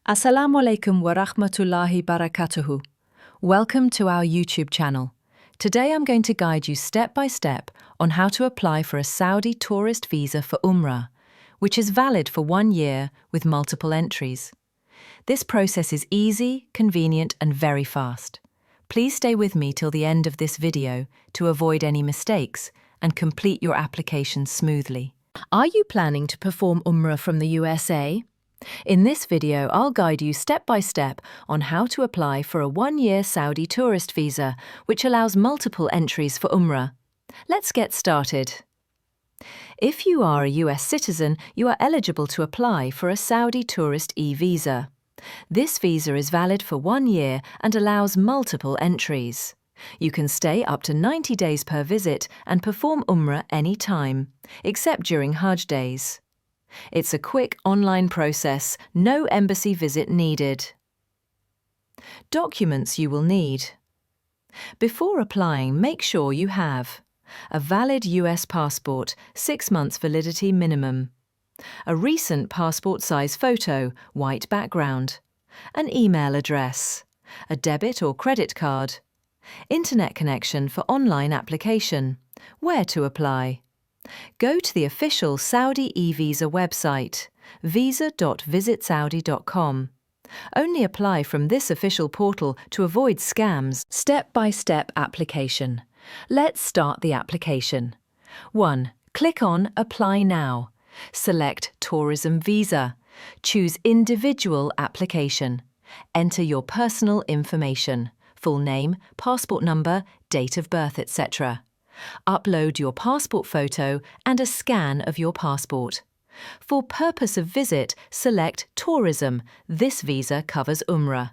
Assalamu alaikum wa rahmatullahi barakatuhu. Welcome to our YouTube channel. Today I'm going to guide you step by step on how to apply for a Saudi tourist visa for Umrah, which is valid for 1 year with multiple entries. This process is easy, convenient and very fast. Please stay with me till the end of this video to avoid any mistakes and complete your application smoothly. Are you planning to perform Umrah from the USA? In this video, I'll guide you step by step on how to apply for a 1-year Saudi tourist visa, which allows multiple entries for Umrah. Let's get started. If you are a US citizen, you are eligible to apply for a Saudi tourist eVisa. This visa is valid for 1 year and allows multiple entries. You can stay up to 90 days per visit and perform Umrah any time, except during Hajj days. It's a quick online process, no embassy visit needed. Documents you will need. Before applying, make sure you have a valid US passport, 6 months validity minimum, a recent passport size photo, white background, an email address, a debit or credit card, internet connection for online application, where to apply. Go to the official Saudi eVisa website, visa.visitsaudi.com. Only apply from this official portal to avoid scams. Step-by-step application. Let's start the application. 1. Click on Apply Now. Select Tourism Visa. Choose Individual Application. Enter your personal information, full name, passport number, date of birth, etc. Upload your passport photo and a scan of your passport. For purpose of visit, select Tourism. This visa covers Umrah.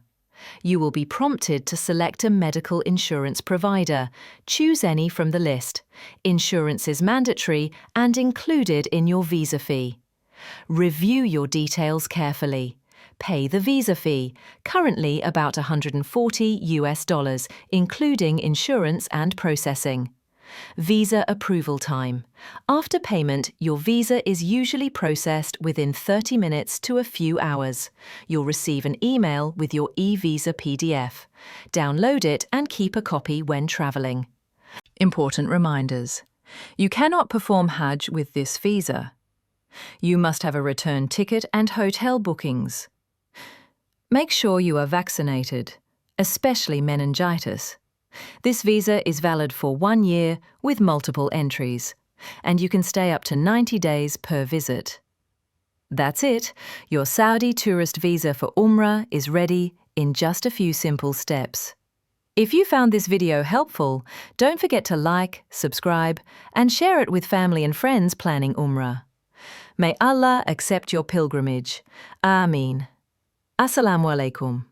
You will be prompted to select a medical insurance provider. Choose any from the list. Insurance is mandatory and included in your visa fee. Review your details carefully. Pay the visa fee, currently about $140, including insurance and processing. Visa approval time. After payment, your visa is usually processed within 30 minutes to a few hours. You'll receive an email with your eVisa PDF. Download it and keep a copy when traveling. Important reminders. You cannot perform Hajj with this visa. You must have a return ticket and hotel bookings. Make sure you are vaccinated, especially meningitis. This visa is valid for 1 year with multiple entries, and you can stay up to 90 days per visit. That's it. Your Saudi tourist visa for Umrah is ready in just a few simple steps. If you found this video helpful, don't forget to like, subscribe, and share it with family and friends planning Umrah. May Allah accept your pilgrimage. Ameen. Assalamu alaikum.